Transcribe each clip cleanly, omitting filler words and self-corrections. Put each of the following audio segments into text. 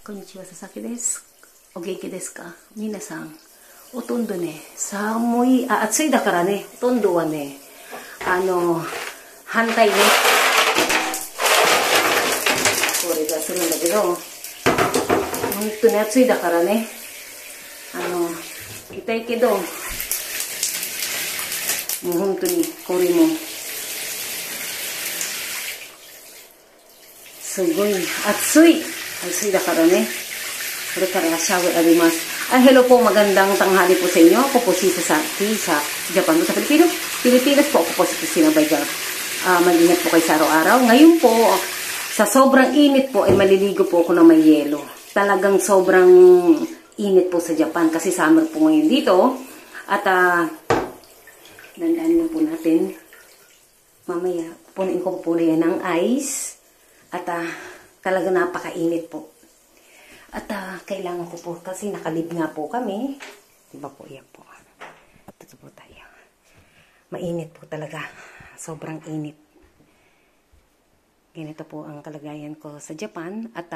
Konnichiwa, Sasaki desu. O genki desu ka? Minasan, ほとんどね、寒い、暑いだからね、ほとんどはね、反対ね、これがするんだけど、本当に暑いだからね、痛いけど、もう本当にこれも、すごい暑いだからね、これからシャワー浴びます。Hello po, magandang tanghali po sa inyo. Ako po si Sasaki sa Japan po sa Pilipinas po. Ako po si Christina Baygar. Mag-ingat po kayo sa araw-araw. Ngayon po, sa sobrang init po, ay maliligo po ako ng may yelo. Talagang sobrang init po sa Japan kasi summer po ngayon dito. At, dandaan po natin. Mamaya, pupunin ko po na yan ng ice. At, talagang napakainit po. At kailangan ko po kasi nakalib nga po kami. Diba po, yan po. Ito po tayo. Mainit po talaga. Sobrang init. Ganito po ang kalagayan ko sa Japan. At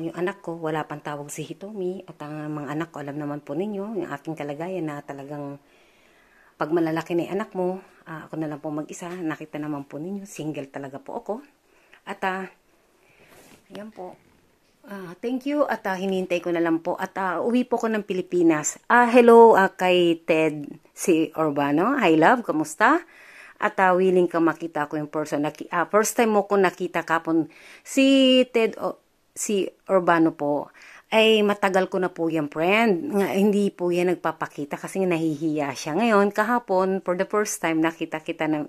yung anak ko, wala pang tawag si Hitomi. At ang mga anak ko, alam naman po ninyo, yung aking kalagayan na talagang pag malalaki na yung anak mo, ako na lang po mag-isa. Nakita naman po ninyo, single talaga po ako. At yan po. Thank you at hinihintay ko na lang po at uwi po ko ng Pilipinas. Hello kay Ted si Urbano. Hi love, kamusta? At willing ka makita ko yung person. First time mo ko nakita kapon si Ted si Urbano po. Ay matagal ko na po yung friend. Hindi po yan nagpapakita kasi nahihiya siya. Ngayon kahapon for the first time nakita kita ng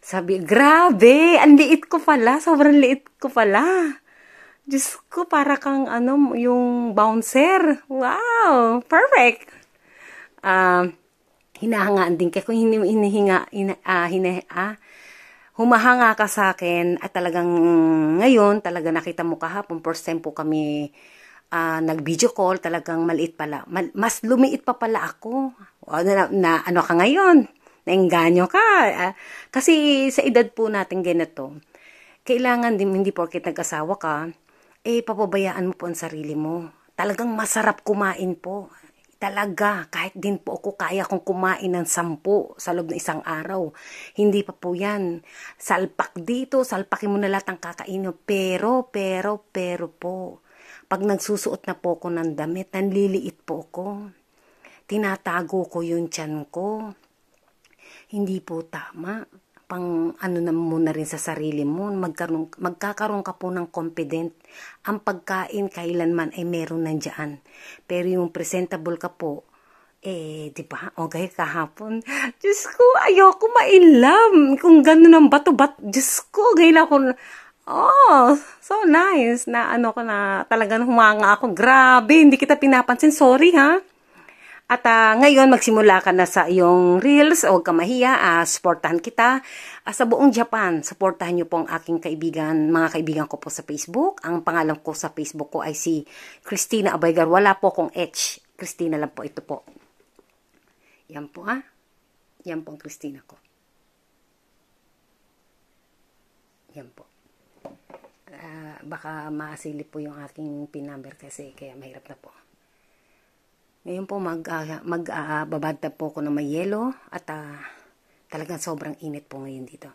sabi, grabe, ang liit ko pala. Sobrang liit ko pala. Diyos ko, para kang yung bouncer. Wow! Perfect! Hinahangaan din kaya kung humahanga ka sa akin at talagang ngayon, talaga nakita mo kahapon, first time po kami nag-video call, talagang maliit pala. Mas lumiit pa pala ako. Ano ka ngayon? Naengganyo ka. Kasi sa edad po natin ganito, kailangan din, hindi porket nag-asawa ka, papabayaan mo po ang sarili mo. Talagang masarap kumain po. Talaga, kahit din po ako kaya kong kumain ng 10 sa loob ng isang araw. Hindi pa po yan. Salpak dito, salpakin mo na lahat ang kakainin. Pero po, pag nagsusuot na po ako ng damit, nanliliit po ako. Tinatago ko yung tiyan ko. Hindi po tama. Pang na muna rin sa sarili mo, magkakaroon ka po ng confident. Ang pagkain kailanman ay meron nandiyan. Pero yung presentable ka po, di ba? Okay, kahapon. Diyos ko, ayoko ma-inlove. Kung gano'n ang bato-bato, Diyos ko, gayla ko, so nice. Na talagang humanga ako. Grabe, hindi kita pinapansin. Sorry, ha? At ngayon, magsimula ka na sa iyong reels. Huwag ka mahiya. Supportahan kita. Sa buong Japan, supportahan niyo po ang aking kaibigan, mga kaibigan ko po sa Facebook. Ang pangalan ko sa Facebook ko ay si Christina Abaygar. Wala po akong H. Christina lang po. Ito po. Yan po, ha? Yan po ang Christina ko. Yan po. Baka maasilip po yung aking PIN number kasi kaya mahirap na po. Ngayon po, magbabad po ako ng may yelo at talagang sobrang init po ngayon dito.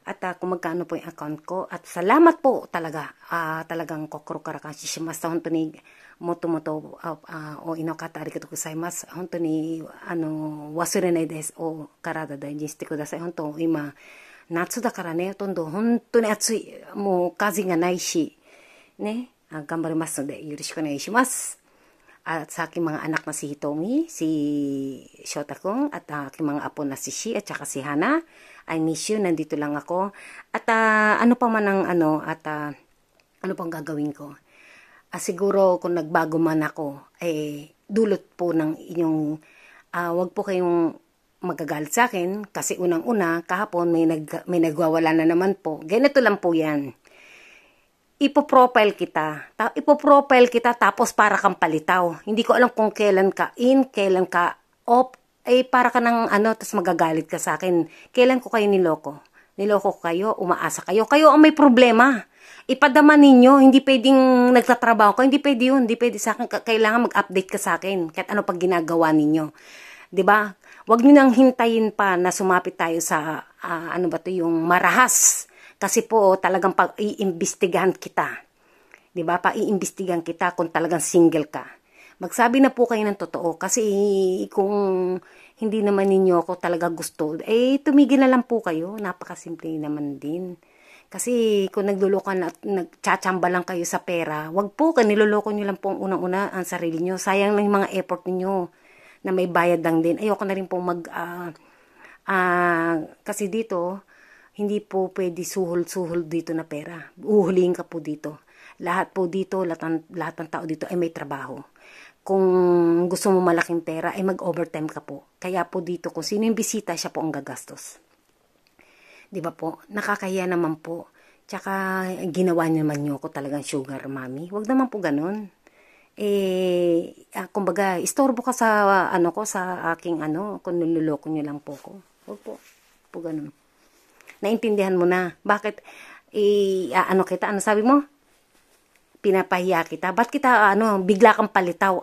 At kung magkano po yung account ko at salamat po talaga. Talagang kokoro karakashi shimasu. Honto ni moto-moto o inokata arigatou gozaimasu. Honto ni wasurenai desu o karada daijin shite kudasai. Honto ima natsu da kara ne, honto ni atsui. Mo kaze ga nai shi. Ne, ganbarimasu node yoroshiku onegai shimasu. At sa aking mga anak na si Hitomi, si Shota-kun, at aking mga apo na si Shi, at saka si Hana. I miss you, nandito lang ako. At ano pa man ang ano pang gagawin ko? Siguro kung nagbago man ako, dulot po ng inyong, wag po kayong magagalit sa akin, kasi unang-una, kahapon may nagwawala na naman po. Ganito lang po yan. Ipo-profile kita tapos para kang palitaw. Hindi ko alam kung kailan ka in, kailan ka off. Para ka ng tapos magagalit ka sa akin. Kailan ko kayo niloko? Niloko ko kayo, umaasa kayo. Kayo ang may problema. Ipadama ninyo, hindi pwedeng nagtatrabaho ka, hindi pwede yun, hindi pwede sa akin, kailangan mag-update ka sa akin, kahit ano pag ginagawa ninyo. 'Di ba? Huwag niyo nang hintayin pa na sumapit tayo sa, ano ba to, yung marahas. Kasi po, talagang pag-iimbestigahan kita. 'Di ba? Paiimbestigahan kita kung talagang single ka. Magsabi na po kayo ng totoo kasi kung hindi naman ninyo ako talaga gusto, tumigil na lang po kayo. Napakasimple naman din. Kasi kung naglulukan at nagtsachamba lang kayo sa pera, wag po, niloloko nyo lang po unang-una ang sarili nyo. Sayang lang yung mga effort niyo na may bayad lang din. Ayoko na rin po kasi dito, hindi po pwede suhol-suhol dito na pera. Uhulihin ka po dito. Lahat po dito, lahat ng tao dito ay may trabaho. Kung gusto mo malaking pera, ay mag-overtime ka po. Kaya po dito, kung sino yung bisita, siya po ang gagastos. Di ba po? Nakakaya naman po. Tsaka, ginawa naman nyo ako talagang sugar mommy. Huwag naman po ganun. Kumbaga, istorbo ka sa, sa aking, kung niloloko nyo lang po ko. Huwag po ganun. Naintindihan mo na. Bakit, kita, ano sabi mo? Pinapahiya kita. Ba't kita, bigla kang palitaw?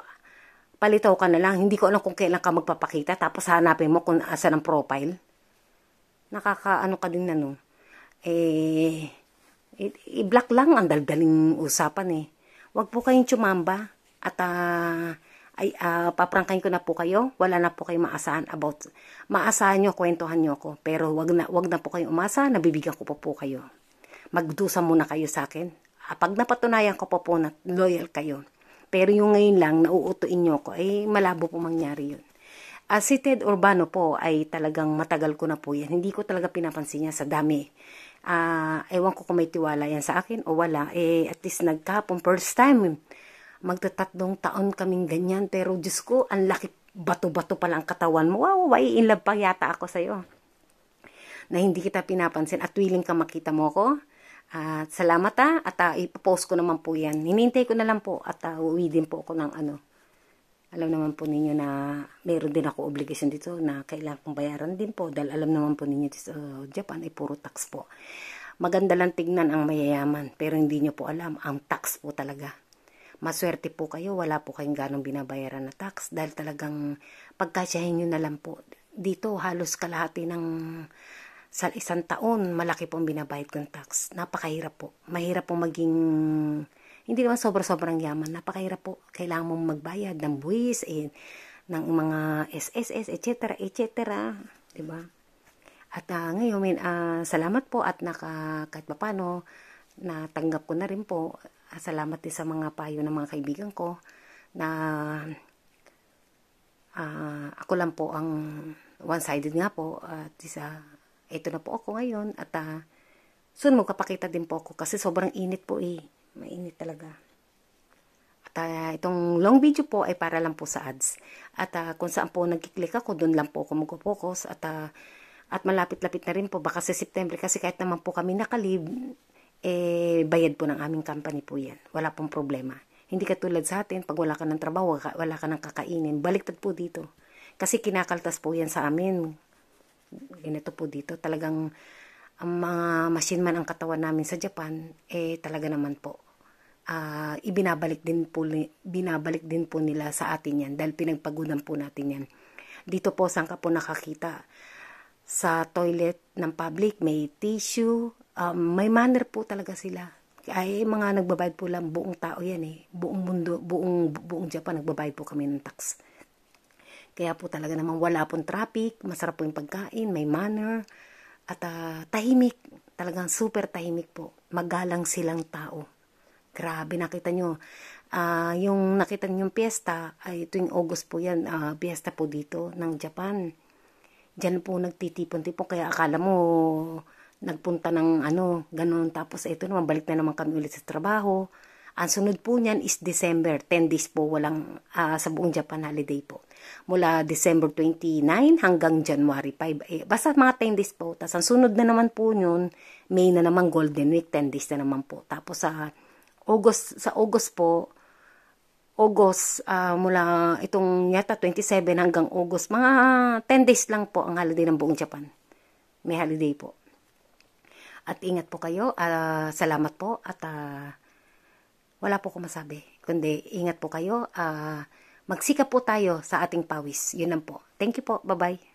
Palitaw ka na lang. Hindi ko alam kung kailan ka magpapakita. Tapos hanapin mo kung asan ang profile. Nakakaano ka din na, i-block lang ang daldaling usapan Huwag po kayong tsumamba. At, paprangkain ko na po kayo. Wala na po kayong maasahan nyo, kwentuhan nyo ako. Pero wag na po kayong umasa. Nabibigyan ko po kayo. Magdusa muna kayo sa akin. Pag napatunayan ko po na loyal kayo. Pero yung ngayon lang, nauutuin nyo ko, malabo po mangyari yun. Si Ted Urbano po ay talagang matagal ko na po yan. Hindi ko talaga pinapansin niya sa dami. Ewan ko kung may tiwala yan sa akin o wala. At least nagkapon, first time. Magtatatlong taon kaming ganyan. Pero Diyos ko, ang laki bato-bato pala ang katawan mo. Wow, in love pa yata ako sa'yo. Na hindi kita pinapansin at willing ka makita mo ako. Salamat at ipopost ko naman po yan. Hinintay ko na lang po at uwi din po ako ng Alam naman po ninyo na mayroon din ako obligasyon dito na kailangan kong bayaran din po dahil alam naman po ninyo dito sa Japan ay puro tax po. Maganda lang tignan ang mayayaman pero hindi nyo po alam ang tax po talaga. Maswerte po kayo, wala po kayong ganong binabayaran na tax dahil talagang pagkasyahin nyo na lang po. Dito halos kalahati ng sa isang taon, malaki pong binabayad kong tax. Napakahirap po. Mahirap po maging, hindi naman sobrang yaman. Napakahirap po. Kailangan mong magbayad ng buwis, ng mga SSS, etc. Diba? At ngayon, salamat po at kahit papano, natanggap ko na rin po. Salamat din sa mga payo ng mga kaibigan ko na ako lang po ang one-sided nga po at ito na po ako ngayon at soon magpapakita din po ako kasi sobrang init po mainit talaga at itong long video po ay para lang po sa ads at kung saan po nagkiklik ako doon lang po ako mag-focus at malapit-lapit na rin po baka sa September kasi kahit naman po kami nakalib bayad po ng aming company po yan, wala pong problema. Hindi katulad sa atin pag wala ka ng trabaho, wala ka ng kakainin, baliktad po dito kasi kinakaltas po yan sa amin. Ganito po dito. Talagang ang mga machine man ang katawan namin sa Japan, talaga naman po. Binabalik din po nila sa atin yan dahil pinagpagunan po natin yan. Dito po saan ka po nakakita? Sa toilet ng public, may tissue, may manner po talaga sila. Ay mga nagbabayad po lang, buong tao yan Buong mundo, buong Japan, nagbabayad po kami ng tax. Kaya po talaga naman wala pong traffic, masarap po yung pagkain, may manner, at tahimik, talagang super tahimik po. Magalang silang tao. Grabe, nakita nyo. Yung nakita nyo yung piyesta, ay tuwing August po yan, piyesta po dito ng Japan. Diyan po nagtitipon-tipon, kaya akala mo nagpunta ng ganun. Tapos ito naman, balik na naman kami ulit sa trabaho. Ang sunod po niyan is December, 10 days po, walang sa buong Japan holiday po. Mula December 29 hanggang January 5. Basta mga 10 days po. Tapos ang sunod na naman po yun, May na naman Golden Week, 10 days na naman po. Tapos sa August po, mula itong yata 27 hanggang August, mga 10 days lang po ang holiday ng buong Japan. May holiday po. At ingat po kayo. Salamat po at wala po akong masabi. Kundi ingat po kayo. Magsikap po tayo sa ating pawis. Yun lang po. Thank you po. Bye-bye.